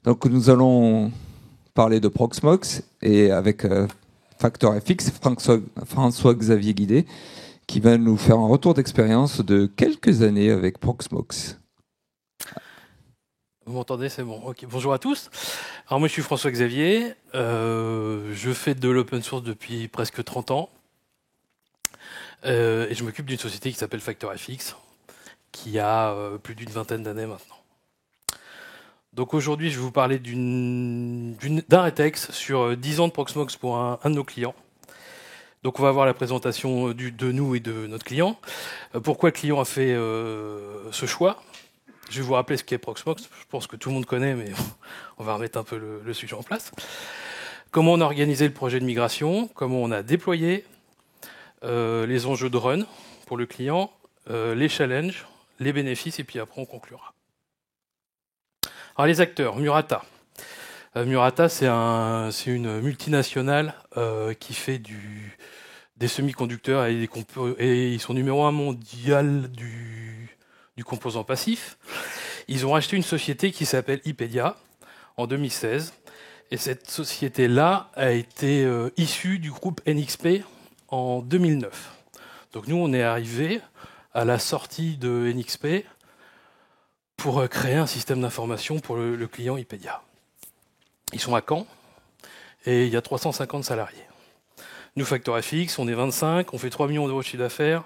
Donc nous allons parler de Proxmox et avec FactorFX, François-Xavier Guidet, qui va nous faire un retour d'expérience de quelques années avec Proxmox. Vous m'entendez, c'est bon. Ok. Bonjour à tous. Alors moi je suis François-Xavier, je fais de l'open source depuis presque 30 ans et je m'occupe d'une société qui s'appelle FactorFX qui a plus d'une vingtaine d'années maintenant. Donc aujourd'hui je vais vous parler d'un rétex sur 10 ans de Proxmox pour un de nos clients. Donc on va voir la présentation de nous et de notre client. Pourquoi le client a fait ce choix? Je vais vous rappeler ce qu'est Proxmox. Je pense que tout le monde connaît, mais on va remettre un peu le sujet en place. Comment on a organisé le projet de migration, comment on a déployé, les enjeux de run pour le client, les challenges, les bénéfices, et puis après on conclura. Alors les acteurs, Murata. Murata, c'est une multinationale qui fait des semi-conducteurs et ils sont numéro 1 mondial du composant passif. Ils ont racheté une société qui s'appelle Ipedia en 2016. Et cette société-là a été issue du groupe NXP en 2009. Donc nous, on est arrivé à la sortie de NXP pour créer un système d'information pour le client Ipedia. Ils sont à Caen et il y a 350 salariés. Nous, FactorFX, on est 25, on fait 3 millions d'euros de chiffre d'affaires.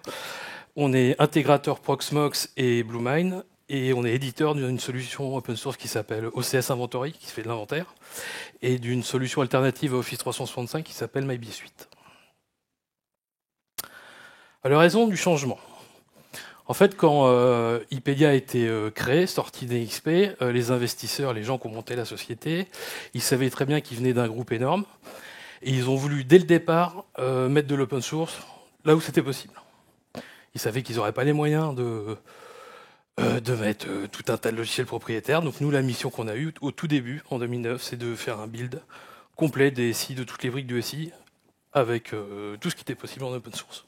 On est intégrateur Proxmox et Bluemine, et on est éditeur d'une solution open source qui s'appelle OCS Inventory, qui fait de l'inventaire, et d'une solution alternative à Office 365 qui s'appelle MyBSuite. Alors, raison du changement. En fait, quand Ipedia a été créé, sorti d'NXP, les investisseurs, les gens qui ont monté la société, ils savaient très bien qu'ils venaient d'un groupe énorme, et ils ont voulu, dès le départ, mettre de l'open source là où c'était possible. Ils savaient qu'ils n'auraient pas les moyens de mettre tout un tas de logiciels propriétaires. Donc nous, la mission qu'on a eue au tout début, en 2009, c'est de faire un build complet des SI, de toutes les briques du SI, avec tout ce qui était possible en open source.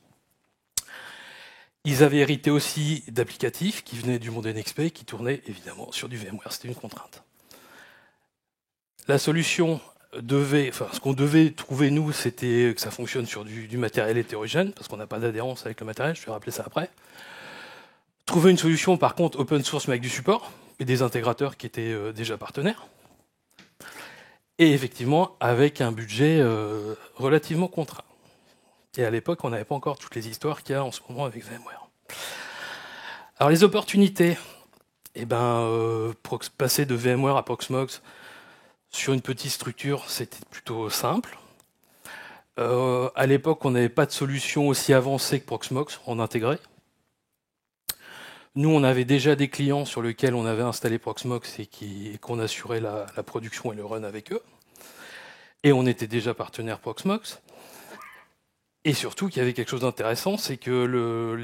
Ils avaient hérité aussi d'applicatifs qui venaient du monde NXP, qui tournaient évidemment sur du VMware. C'était une contrainte. La solution ce qu'on devait trouver nous, c'était que ça fonctionne sur du matériel hétérogène, parce qu'on n'a pas d'adhérence avec le matériel, je vais rappeler ça après. Trouver une solution, par contre, open source, mais avec du support, et des intégrateurs qui étaient déjà partenaires. Et effectivement, avec un budget relativement contraint. Et à l'époque, on n'avait pas encore toutes les histoires qu'il y a en ce moment avec VMware. Alors les opportunités, passer de VMware à Proxmox sur une petite structure, c'était plutôt simple. À l'époque, on n'avait pas de solution aussi avancée que Proxmox en intégré. Nous, on avait déjà des clients sur lesquels on avait installé Proxmox et qu'on assurait la production et le run avec eux. Et on était déjà partenaire Proxmox. Et surtout, qu'il y avait quelque chose d'intéressant, c'est que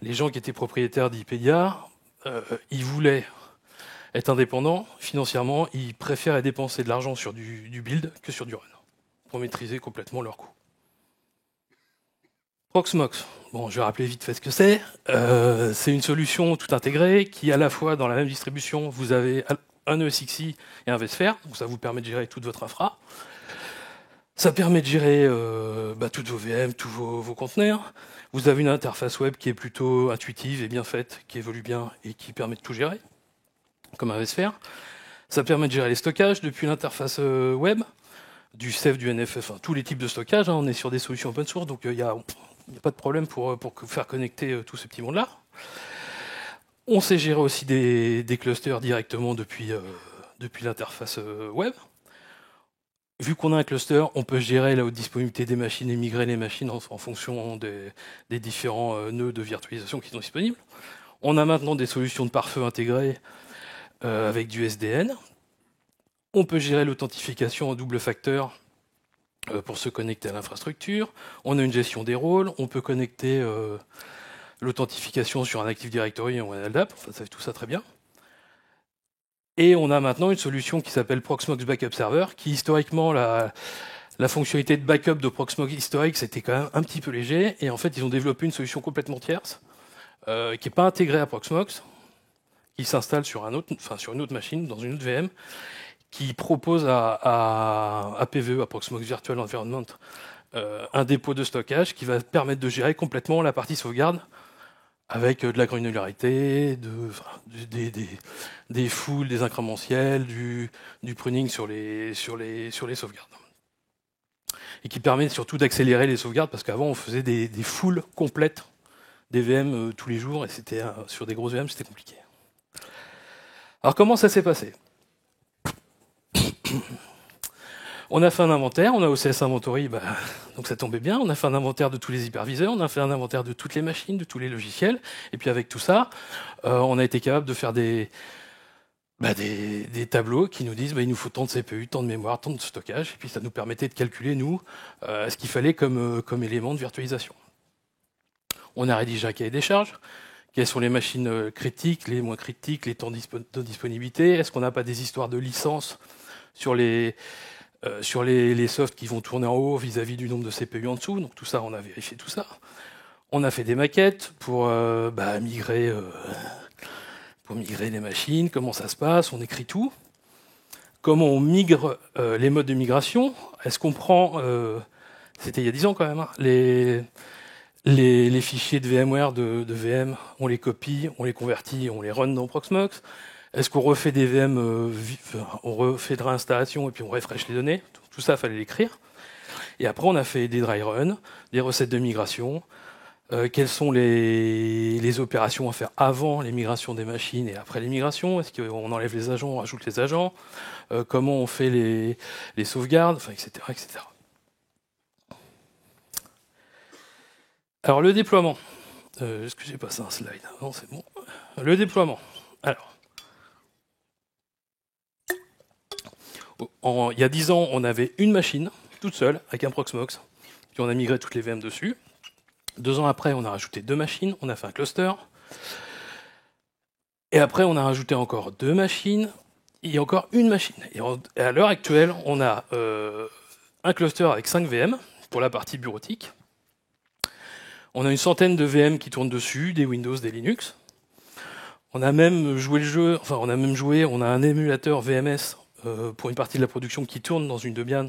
les gens qui étaient propriétaires d'Ipedia, ils voulaient être indépendants financièrement. Ils préféraient dépenser de l'argent sur du build que sur du run, pour maîtriser complètement leurs coûts. Proxmox, bon, je vais rappeler vite fait ce que c'est. C'est une solution tout intégrée qui, à la fois dans la même distribution, vous avez un ESXi et un vSphere, donc ça vous permet de gérer toute votre infra. Ça permet de gérer toutes vos VM, tous vos conteneurs. Vous avez une interface web qui est plutôt intuitive et bien faite, qui évolue bien et qui permet de tout gérer, comme un vSphere. Ça permet de gérer les stockages depuis l'interface web, du Ceph, du NFF, enfin, tous les types de stockage. On est sur des solutions open source, donc il n'y a pas de problème pour faire connecter tout ce petit monde-là. On sait gérer aussi des clusters directement depuis l'interface web. Vu qu'on a un cluster, on peut gérer la haute disponibilité des machines et migrer les machines en fonction des différents nœuds de virtualisation qui sont disponibles. On a maintenant des solutions de pare-feu intégrées avec du SDN. On peut gérer l'authentification en double facteur pour se connecter à l'infrastructure. On a une gestion des rôles. On peut connecter l'authentification sur un Active Directory ou un LDAP. Enfin, ça fait tout ça très bien. Et on a maintenant une solution qui s'appelle Proxmox Backup Server, qui historiquement, la fonctionnalité de backup de Proxmox historique, c'était quand même un petit peu léger. Et en fait, ils ont développé une solution complètement tierce, qui n'est pas intégrée à Proxmox, qui s'installe sur une autre machine, dans une autre VM, qui propose à PVE, à Proxmox Virtual Environment, un dépôt de stockage qui va permettre de gérer complètement la partie sauvegarde avec de la granularité, des foules, des incrémentiels, du pruning sur les sauvegardes. Et qui permet surtout d'accélérer les sauvegardes, parce qu'avant on faisait des foules complètes des VM tous les jours, et c'était sur des grosses VM, c'était compliqué. Alors comment ça s'est passé? On a fait un inventaire, on a OCS Inventory, donc ça tombait bien, on a fait un inventaire de tous les hyperviseurs, on a fait un inventaire de toutes les machines, de tous les logiciels, et puis avec tout ça, on a été capable de faire des tableaux qui nous disent il nous faut tant de CPU, tant de mémoire, tant de stockage, et puis ça nous permettait de calculer, nous, ce qu'il fallait comme élément de virtualisation. On a rédigé un cahier des charges. Quelles sont les machines critiques, les moins critiques, les temps de disponibilité? Est-ce qu'on n'a pas des histoires de licences sur les softs qui vont tourner en haut vis-à-vis du nombre de CPU en dessous? Donc tout ça, on a vérifié tout ça. On a fait des maquettes pour migrer les machines, comment ça se passe, on écrit tout. Comment on migre les modes de migration? Est-ce qu'on prend, c'était il y a 10 ans quand même, hein, les fichiers de VMware de VM, on les copie, on les convertit, on les run dans Proxmox. Est-ce qu'on refait des VM, on refait de réinstallation et puis on refresh les données? Tout ça, il fallait l'écrire. Et après, on a fait des dry runs, des recettes de migration. Quelles sont les opérations à faire avant les migrations des machines et après les migrations? Est-ce qu'on enlève les agents, on rajoute les agents? Comment on fait les sauvegardes, etc., etc. Alors le déploiement. Est-ce que j'ai passé un slide? Non, c'est bon. Le déploiement. Alors, il y a 10 ans, on avait une machine, toute seule, avec un Proxmox, puis on a migré toutes les VM dessus. 2 ans après, on a rajouté 2 machines, on a fait un cluster. Et après, on a rajouté encore 2 machines, et encore une machine. Et à l'heure actuelle, on a un cluster avec 5 VM pour la partie bureautique. On a une centaine de VM qui tournent dessus, des Windows, des Linux. On a même joué le jeu, on a un émulateur VMS pour une partie de la production qui tourne dans une Debian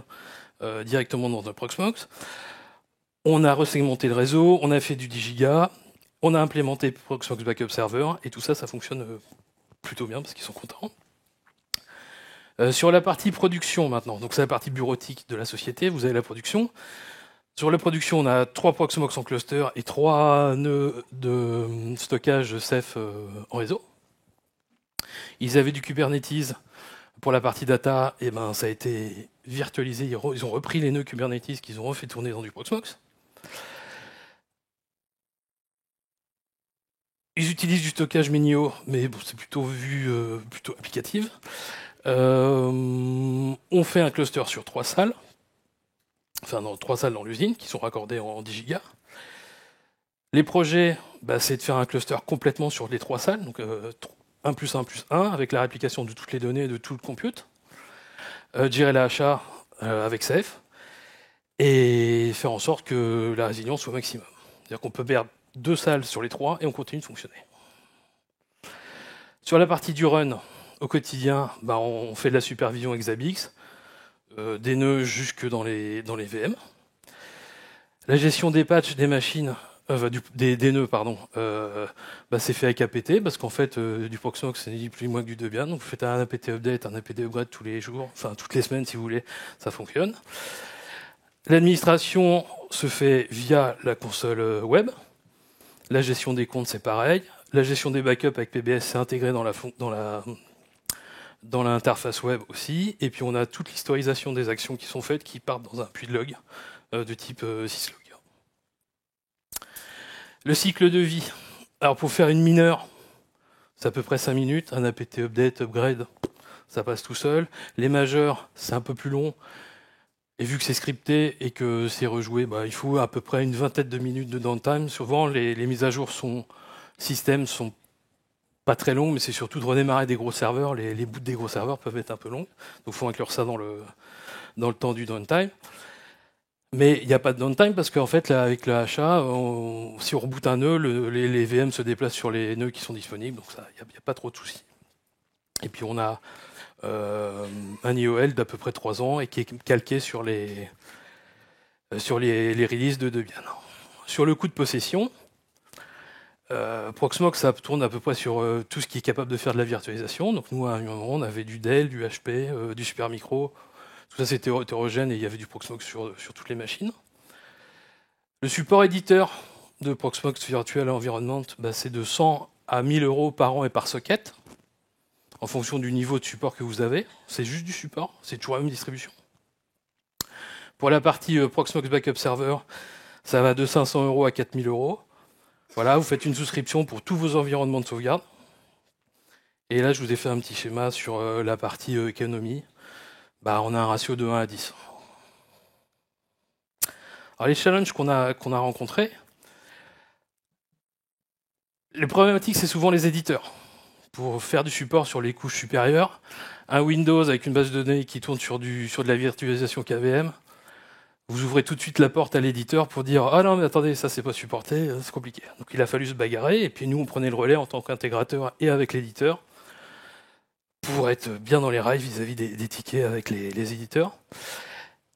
directement dans un Proxmox. On a resegmenté le réseau, on a fait du 10 Giga, on a implémenté Proxmox Backup Server, et tout ça, ça fonctionne plutôt bien parce qu'ils sont contents. Sur la partie production maintenant, donc c'est la partie bureautique de la société, vous avez la production. Sur la production, on a 3 Proxmox en cluster et 3 nœuds de stockage Ceph en réseau. Ils avaient du Kubernetes pour la partie data, et ça a été virtualisé. Ils ont repris les nœuds Kubernetes qu'ils ont refait tourner dans du Proxmox. Ils utilisent du stockage Minio, mais bon, c'est plutôt vue plutôt applicative. On fait un cluster sur 3 salles. Dans 3 salles dans l'usine, qui sont raccordées en 10 gigas. Les projets, c'est de faire un cluster complètement sur les 3 salles, donc 1 plus 1 plus 1, avec la réplication de toutes les données, de tout le compute. Gérer l'achat avec Ceph, et faire en sorte que la résilience soit maximum. C'est-à-dire qu'on peut perdre 2 salles sur les 3, et on continue de fonctionner. Sur la partie du run, au quotidien, on fait de la supervision avec Zabbix, des nœuds jusque dans les VM. La gestion des patchs des machines, des nœuds, pardon, c'est fait avec APT, parce qu'en fait, du Proxmox, c'est ni plus ni moins que du Debian. Donc vous faites un APT update, un APT upgrade tous les jours, toutes les semaines si vous voulez, ça fonctionne. L'administration se fait via la console web. La gestion des comptes, c'est pareil. La gestion des backups avec PBS, c'est intégré dans l'interface web aussi, et puis on a toute l'historisation des actions qui sont faites qui partent dans un puits de log de type syslog. Le cycle de vie. Alors pour faire une mineure, c'est à peu près 5 minutes, un apt update, upgrade, ça passe tout seul. Les majeurs, c'est un peu plus long, et vu que c'est scripté et que c'est rejoué, il faut à peu près une vingtaine de minutes de downtime. Souvent les mises à jour système sont pas très longues, mais c'est surtout de redémarrer des gros serveurs. Les boots des gros serveurs peuvent être un peu longs, donc il faut inclure ça dans le temps du downtime. Mais il n'y a pas de downtime parce qu'en fait, là, avec le HA, si on reboot un nœud, les VM se déplacent sur les nœuds qui sont disponibles, donc il n'y a pas trop de soucis. Et puis on a un IOL d'à peu près 3 ans et qui est calqué sur les releases de Debian. Sur le coût de possession, Proxmox, ça tourne à peu près sur tout ce qui est capable de faire de la virtualisation. Donc nous, à un moment, on avait du Dell, du HP, du Supermicro. Tout ça, c'était hétérogène et il y avait du Proxmox sur toutes les machines. Le support éditeur de Proxmox Virtual Environment, c'est de 100 à 1000 euros par an et par socket, en fonction du niveau de support que vous avez. C'est juste du support, c'est toujours la même distribution. Pour la partie Proxmox Backup Server, ça va de 500 euros à 4000 euros. Voilà, vous faites une souscription pour tous vos environnements de sauvegarde. Et là, je vous ai fait un petit schéma sur la partie économie. On a un ratio de 1 à 10. Alors, les challenges qu'on a rencontrés, les problématiques, c'est souvent les éditeurs. Pour faire du support sur les couches supérieures, un Windows avec une base de données qui tourne sur de la virtualisation KVM, vous ouvrez tout de suite la porte à l'éditeur pour dire « Ah non, mais attendez, ça c'est pas supporté, c'est compliqué ». Donc il a fallu se bagarrer, et puis nous on prenait le relais en tant qu'intégrateur et avec l'éditeur pour être bien dans les rails vis-à-vis des tickets avec les éditeurs.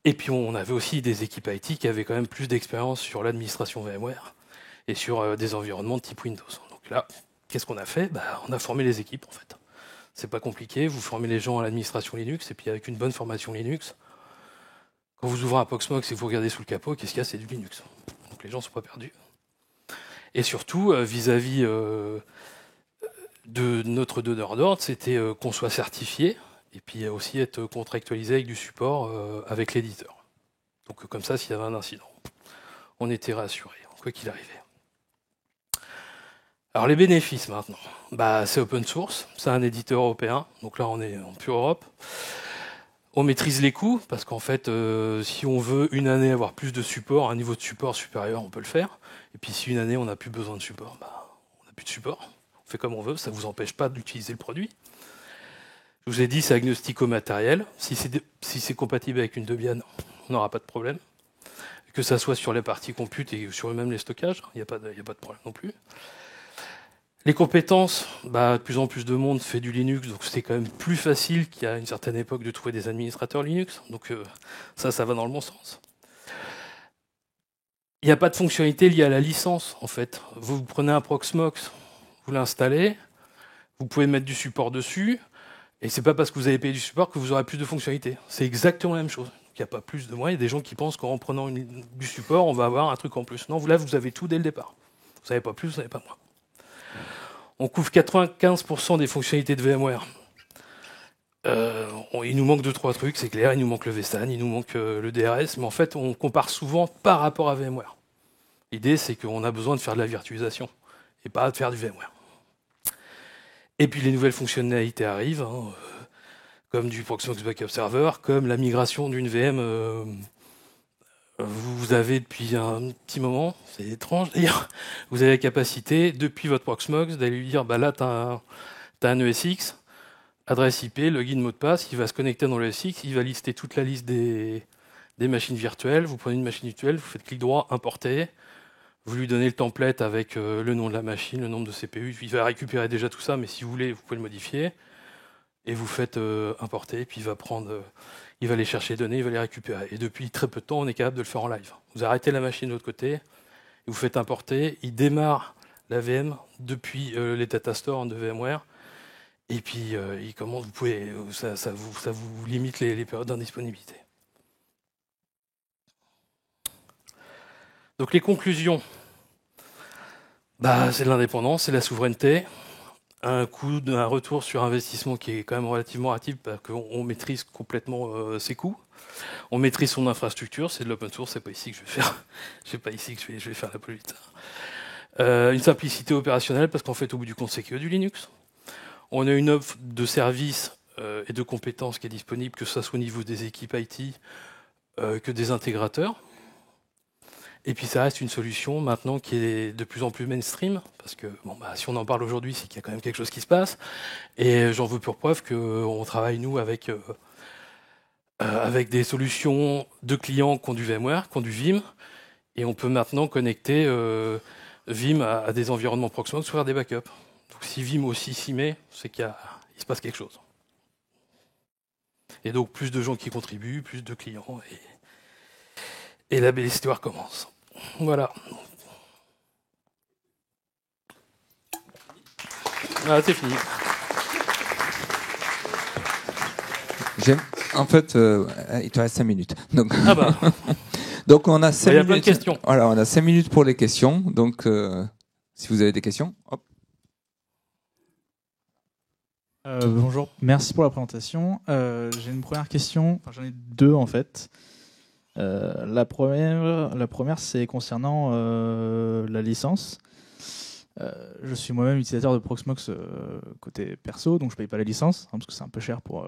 Et puis on avait aussi des équipes IT qui avaient quand même plus d'expérience sur l'administration VMware et sur des environnements de type Windows. Donc là, qu'est-ce qu'on a fait ? On a formé les équipes en fait. C'est pas compliqué, vous formez les gens à l'administration Linux, et puis avec une bonne formation Linux, quand vous ouvrez un Proxmox et que vous regardez sous le capot, qu'est-ce qu'il y a ? C'est du Linux. Donc les gens ne sont pas perdus. Et surtout, vis-à-vis de notre donneur d'ordre, c'était qu'on soit certifié, et puis aussi être contractualisé avec du support avec l'éditeur. Donc comme ça, s'il y avait un incident, on était rassuré, quoi qu'il arrivait. Alors les bénéfices maintenant, c'est open source, c'est un éditeur européen, donc là on est en pure Europe. On maîtrise les coûts, parce qu'en fait, si on veut une année avoir plus de support, un niveau de support supérieur, on peut le faire. Et puis si une année on n'a plus besoin de support, on n'a plus de support. On fait comme on veut, ça ne vous empêche pas d'utiliser le produit. Je vous ai dit, c'est agnostique au matériel. Si c'est compatible avec une Debian, on n'aura pas de problème. Que ça soit sur la partie compute et sur même les stockages, il n'y a pas de problème non plus. Les compétences, de plus en plus de monde fait du Linux, donc c'est quand même plus facile qu'à une certaine époque de trouver des administrateurs Linux. Donc ça va dans le bon sens. Il n'y a pas de fonctionnalité liée à la licence, en fait. Vous prenez un Proxmox, vous l'installez, vous pouvez mettre du support dessus, et c'est pas parce que vous avez payé du support que vous aurez plus de fonctionnalités. C'est exactement la même chose. Il n'y a pas plus de moins. Il y a des gens qui pensent qu'en prenant du support, on va avoir un truc en plus. Non, là, vous avez tout dès le départ. Vous n'avez pas plus, vous n'avez pas moins. On couvre 95% des fonctionnalités de VMware. Il nous manque 2-3 trucs, c'est clair, il nous manque le vSAN, il nous manque le DRS, mais en fait, on compare souvent par rapport à VMware. L'idée, c'est qu'on a besoin de faire de la virtualisation, et pas de faire du VMware. Et puis les nouvelles fonctionnalités arrivent, comme du Proxmox Backup Server, comme la migration d'une VM. Vous avez depuis un petit moment, c'est étrange d'ailleurs, vous avez la capacité, depuis votre Proxmox, d'aller lui dire, là, tu as un ESX, adresse IP, login, mot de passe, il va se connecter dans le ESX, il va lister toute la liste des machines virtuelles, vous prenez une machine virtuelle, vous faites clic droit, importer, vous lui donnez le template avec le nom de la machine, le nombre de CPU, il va récupérer déjà tout ça, mais si vous voulez, vous pouvez le modifier, et vous faites importer, puis il va aller chercher les données, il va les récupérer. Et depuis très peu de temps, on est capable de le faire en live. Vous arrêtez la machine de l'autre côté, et vous faites importer, il démarre la VM depuis les data stores de VMware, et puis il commence, ça vous limite les périodes d'indisponibilité. Donc les conclusions, c'est de l'indépendance, c'est de la souveraineté, un retour sur investissement qui est quand même relativement actif parce qu'on maîtrise complètement ses coûts. On maîtrise son infrastructure, c'est de l'open source, c'est pas ici que je vais faire. C'est pas ici que je vais faire la politique. Une simplicité opérationnelle parce qu'en fait au bout du compte c'est que du Linux. On a une offre de services et de compétences qui est disponible, que ce soit au niveau des équipes IT que des intégrateurs. Et puis ça reste une solution maintenant qui est de plus en plus mainstream, parce que si on en parle aujourd'hui, c'est qu'il y a quand même quelque chose qui se passe. Et j'en veux pour preuve qu'on travaille, nous, avec avec des solutions de clients qui ont du VMware, qui ont du Vim, et on peut maintenant connecter Vim à des environnements Proxmox pour faire des backups. Donc si Vim aussi s'y met, c'est qu'il se passe quelque chose. Et donc plus de gens qui contribuent, plus de clients, et la belle histoire commence. Voilà. Ah, c'est fini. En fait, il te reste 5 minutes. Donc, Ah bah. donc on a 5 Il y a minutes. plein de questions. Voilà, on a 5 minutes pour les questions. Donc, si vous avez des questions, hop. Bonjour, merci pour la présentation. J'ai une première question, enfin j'en ai deux en fait. La première c'est concernant la licence. Je suis moi-même utilisateur de Proxmox côté perso, donc je paye pas la licence, hein, parce que c'est un peu cher pour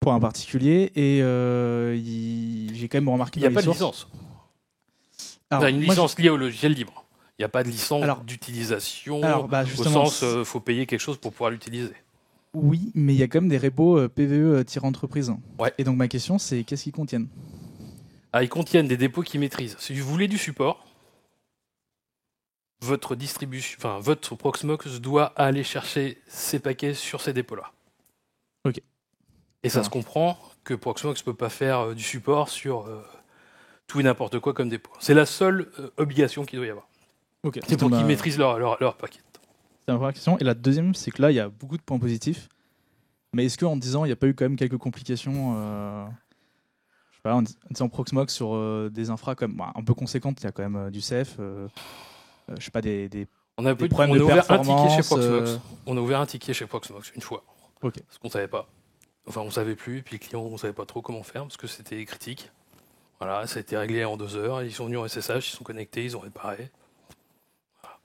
un particulier. Et j'ai quand même remarqué. Il n'y a pas de licence. Il y a une licence liée au logiciel libre. Il n'y a pas de licence d'utilisation au sens faut payer quelque chose pour pouvoir l'utiliser. Oui, mais il y a quand même des repos PVE-entreprise. Ouais. Et donc ma question c'est qu'est-ce qu'ils contiennent ? Ah, ils contiennent des dépôts qui maîtrisent. Si vous voulez du support, votre Proxmox doit aller chercher ces paquets sur ces dépôts-là. Ok. Et ça se comprend que Proxmox ne peut pas faire du support sur tout et n'importe quoi comme dépôt. C'est la seule obligation qu'il doit y avoir. Okay. C'est pour qu'ils maîtrisent leur paquet. C'est ma première question. Et la deuxième, c'est que là, il y a beaucoup de points positifs. Mais est-ce qu'en disant, il n'y a pas eu quand même quelques complications je sais pas, en disant Proxmox sur des infras comme, un peu conséquentes, il y a quand même du CEF, je sais pas, on a ouvert un ticket chez Proxmox. On a ouvert un ticket chez Proxmox une fois. Okay. Parce qu'on savait pas. Enfin, on savait plus, puis les clients, on savait pas trop comment faire, parce que c'était critique. Voilà, ça a été réglé en 2 heures. Ils sont venus en SSH, ils sont connectés, ils ont réparé. Voilà.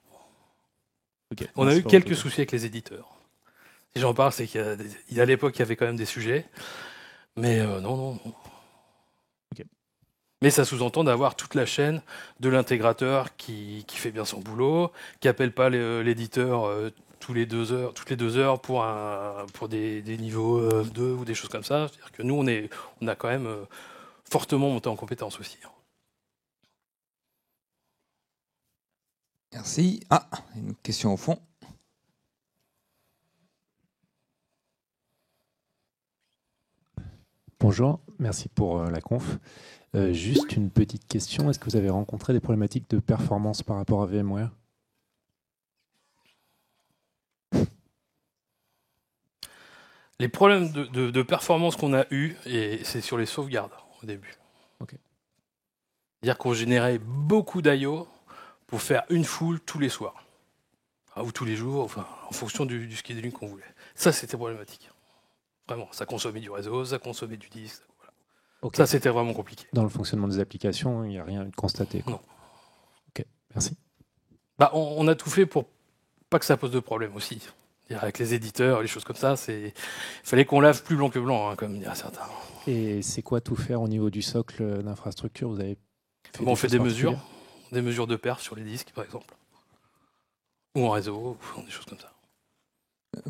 Okay. On a eu quelques soucis avec les éditeurs. Si j'en parle, c'est qu'à l'époque, il y avait quand même des sujets. Mais non. Okay. Mais ça sous-entend d'avoir toute la chaîne de l'intégrateur qui fait bien son boulot, qui appelle pas l'éditeur toutes les 2 heures pour des niveaux 2 ou des choses comme ça. C'est-à-dire que nous, on a quand même fortement monté en compétence aussi. Merci. Ah, une question au fond. Bonjour, merci pour la conf. Juste une petite question, est-ce que vous avez rencontré des problématiques de performance par rapport à VMware ? Les problèmes de performance qu'on a eus, et c'est sur les sauvegardes au début. Okay. C'est-à-dire qu'on générait beaucoup d'IO pour faire une foule tous les soirs. Ou tous les jours, enfin, en fonction du scheduling qu'on voulait. Ça, c'était problématique. Vraiment, ça consommait du réseau, ça consommait du disque. Voilà. Okay. Ça, c'était vraiment compliqué. Dans le fonctionnement des applications, il n'y a rien à constater. Non. Ok, merci. On a tout fait pour pas que ça pose de problème aussi. Avec les éditeurs, les choses comme ça, il fallait qu'on lave plus blanc que blanc, hein, comme diraient certains. Et c'est quoi tout faire au niveau du socle d'infrastructure ? Vous avez fait on fait des mesures de perf sur les disques, par exemple. Ou en réseau, ou des choses comme ça.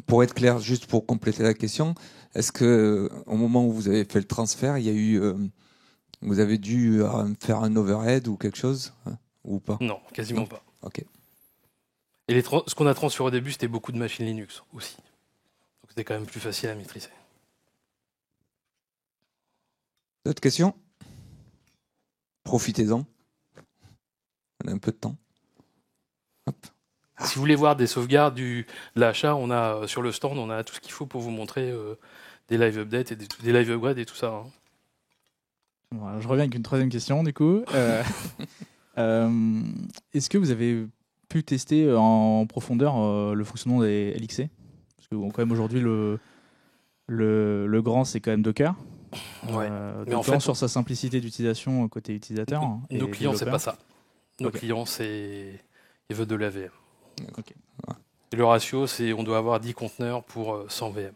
Pour être clair, juste pour compléter la question, est-ce que au moment où vous avez fait le transfert, il y a eu, vous avez dû faire un overhead ou quelque chose ou pas ? Non, quasiment pas. Ok. Et ce qu'on a transféré au début, c'était beaucoup de machines Linux aussi. Donc c'était quand même plus facile à maîtriser. D'autres questions ? Profitez-en. On a un peu de temps. Hop. Si vous voulez voir des sauvegardes de l'achat, on a sur le stand, on a tout ce qu'il faut pour vous montrer des live updates et des live upgrades et tout ça. Hein. Bon, je reviens avec une troisième question du coup. Est-ce que vous avez pu tester en profondeur le fonctionnement des LXC ? Parce que quand même aujourd'hui le grand c'est quand même Docker. Ouais. Mais en fait, sur sa simplicité d'utilisation côté utilisateur. Nos clients, c'est pas ça. Nos clients, ils veulent de la VM. Okay. Et le ratio, c'est on doit avoir 10 conteneurs pour 100 VM.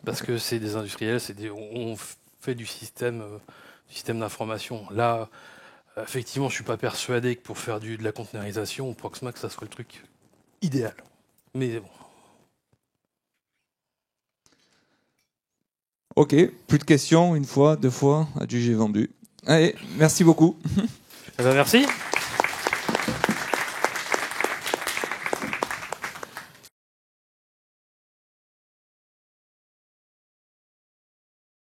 Parce que c'est des industriels, on fait du système d'information. Là, effectivement, je suis pas persuadé que pour faire de la conteneurisation, Proxmox, ça soit le truc idéal. Mais bon. Ok, plus de questions, une fois, deux fois, adjugé vendu. Allez, merci beaucoup. Eh ben, merci.